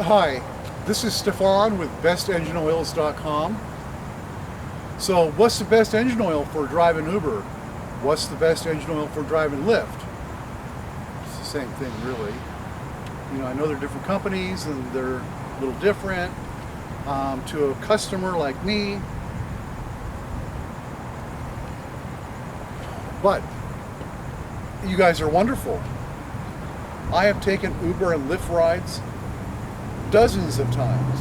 Hi, this is Stefan with bestenginoils.com. So what's the best engine oil for driving Uber? What's the best engine oil for driving Lyft? It's the same thing, really. You know, I know they're different companies and they're a little different. To a customer like me, but you guys are wonderful. I have taken Uber and Lyft rides dozens of times.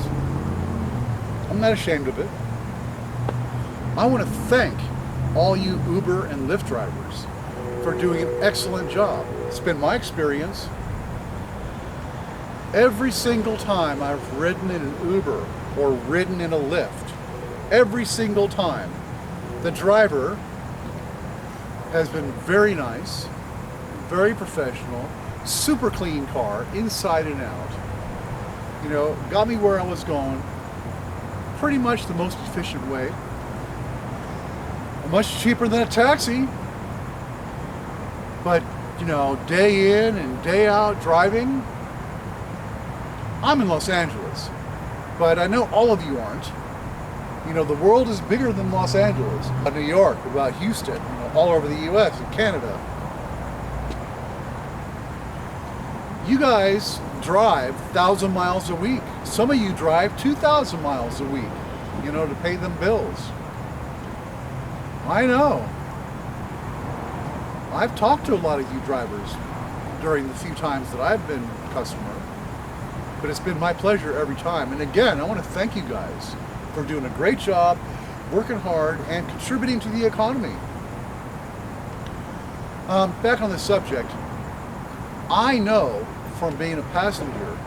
I'm not ashamed of it. I want to thank all you Uber and Lyft drivers for doing an excellent job. It's been my experience. Every single time I've ridden in an Uber or ridden in a Lyft, every single time, the driver has been very nice, very professional, super clean car, inside and out. You know, got me where I was going, pretty much the most efficient way. Much cheaper than a taxi. But, you know, day in and day out driving. I'm in Los Angeles, but I know all of you aren't. You know, the world is bigger than Los Angeles. About New York, about Houston, you know, all over the US and Canada. You guys drive 1,000 miles a week. Some of you drive 2,000 miles a week, you know, to pay them bills. I know. I've talked to a lot of you drivers during the few times that I've been a customer, but it's been my pleasure every time. And again, I want to thank you guys for doing a great job, working hard, and contributing to the economy. Back on the subject, I know from being a passenger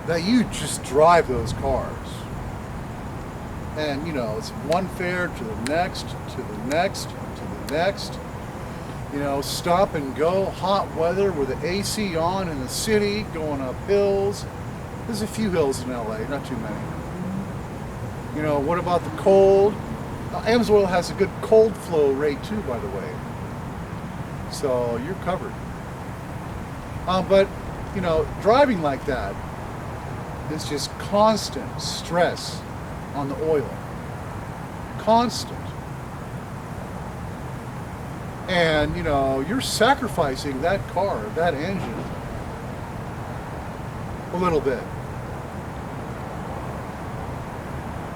that you just drive those cars. And you know, it's one fare to the next, to the next, to the next. You know, stop and go, hot weather with the AC on in the city, going up hills. There's a few hills in LA, not too many. You know, what about the cold? Amsoil has a good cold flow rate too, by the way. So you're covered. But, you know, driving like that is just constant stress on the oil. Constant. And, you know, you're sacrificing that car, that engine, a little bit.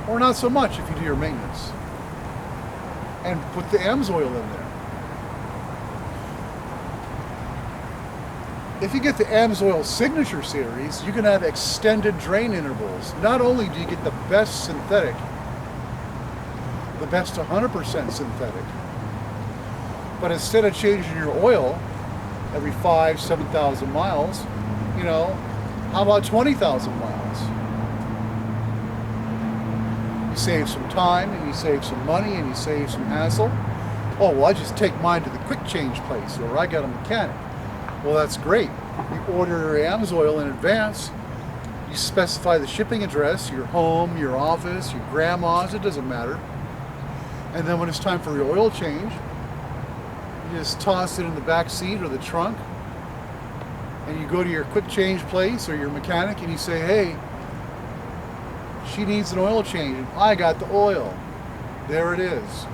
Or not so much if you do your maintenance. And put the AMSOIL in there. If you get the AMSOIL Signature Series, you can have extended drain intervals. Not only do you get the best synthetic, the best 100% synthetic, but instead of changing your oil every 5,000 to 7,000 miles, you know, how about 20,000 miles? You save some time, and you save some money, and you save some hassle. Oh, well, I just take mine to the quick change place, or I got a mechanic. Well, that's great. You order your AMSOIL in advance. You specify the shipping address, your home, your office, your grandma's, it doesn't matter. And then when it's time for your oil change, you just toss it in the back seat or the trunk, and you go to your quick change place or your mechanic and you say, hey, she needs an oil change. And I got the oil. There it is.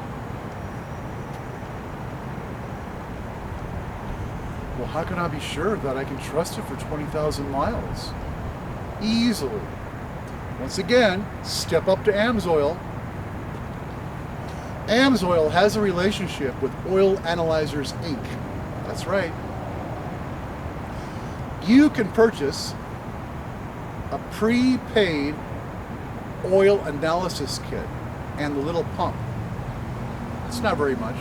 Well, how can I be sure that I can trust it for 20,000 miles? Easily. Once again, step up to AMSOIL. AMSOIL has a relationship with Oil Analyzers Inc. That's right. You can purchase a prepaid oil analysis kit and the little pump. It's not very much.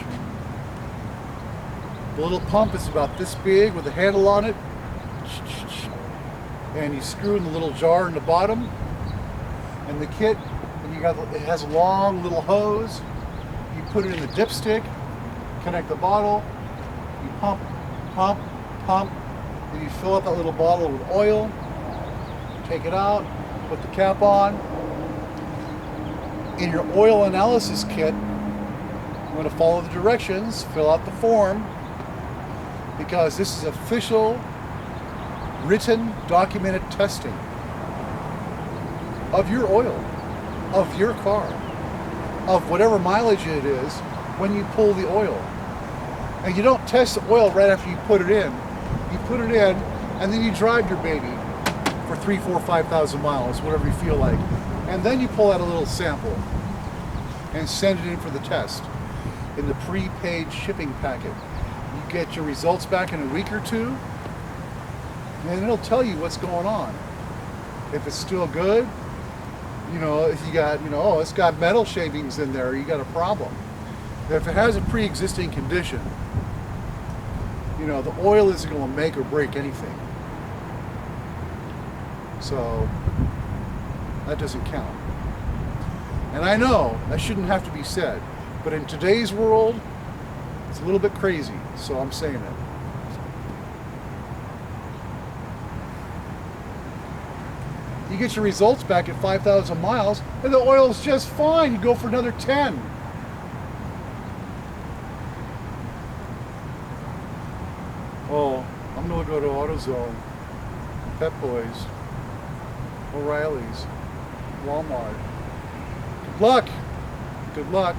The little pump is about this big with a handle on it, and you screw in the little jar in the bottom, and the kit, and it has a long little hose. You put it in the dipstick, connect the bottle, you pump, pump, pump, and you fill up that little bottle with oil, take it out, put the cap on. In your oil analysis kit, you're going to follow the directions, fill out the form, because this is official written, documented testing of your oil, of your car, of whatever mileage it is when you pull the oil. And you don't test the oil right after you put it in. You put it in, and then you drive your baby for 3, 4, 5,000 miles, whatever you feel like. And then you pull out a little sample and send it in for the test in the prepaid shipping packet. You get your results back in a week or two, and it'll tell you what's going on. If it's still good, if you got, oh, it's got metal shavings in there, you got a problem. If it has a pre-existing condition, the oil isn't going to make or break anything. So that doesn't count. And I know that shouldn't have to be said, but in today's world, it's a little bit crazy, so I'm saying it. You get your results back at 5,000 miles, and the oil's just fine. You go for another 10. Oh, I'm going to go to AutoZone, Pep Boys, O'Reilly's, Walmart. Good luck. Good luck.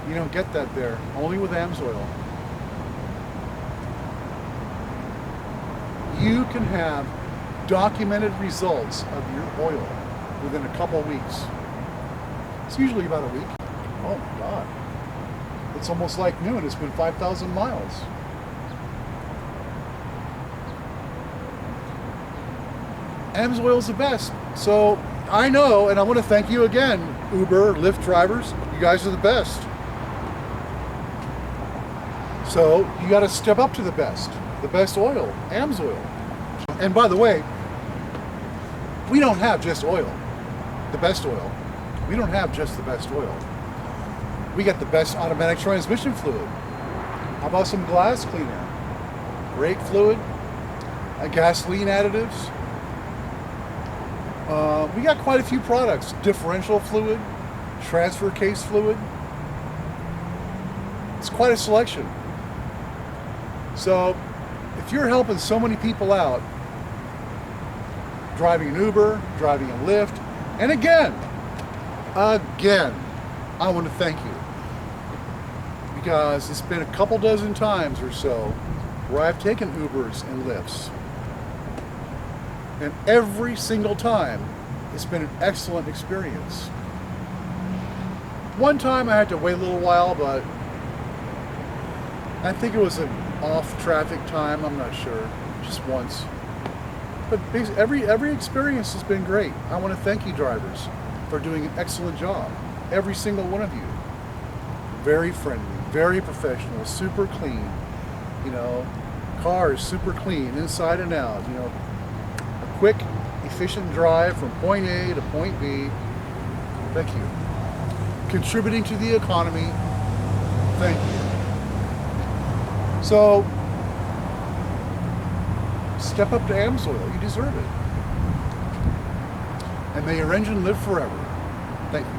You don't get that there. Only with AMSOIL. You can have documented results of your oil within a couple weeks. It's usually about a week. Oh my God. It's almost like noon. It's been 5,000 miles. AMSOIL is the best. So I know, and I want to thank you again, Uber, Lyft drivers. You guys are the best. So you got to step up to the best oil, AMSOIL. And by the way, we don't have just oil, the best oil. We don't have just the best oil. We got the best automatic transmission fluid. How about some glass cleaner? Brake fluid, gasoline additives. We got quite a few products. Differential fluid, transfer case fluid. It's quite a selection. So if you're helping so many people out, driving an Uber, driving a Lyft, and again, I want to thank you. Because it's been a couple dozen times or so where I've taken Ubers and Lyfts. And every single time, it's been an excellent experience. One time I had to wait a little while, but I think it was an off-traffic time, I'm not sure, just once. But every experience has been great. I want to thank you drivers for doing an excellent job. Every single one of you. Very friendly, very professional, super clean. Cars super clean, inside and out. A quick, efficient drive from point A to point B. Thank you. Contributing to the economy. Thank you. So, step up to AMSOIL. You deserve it. And may your engine live forever. Thank you.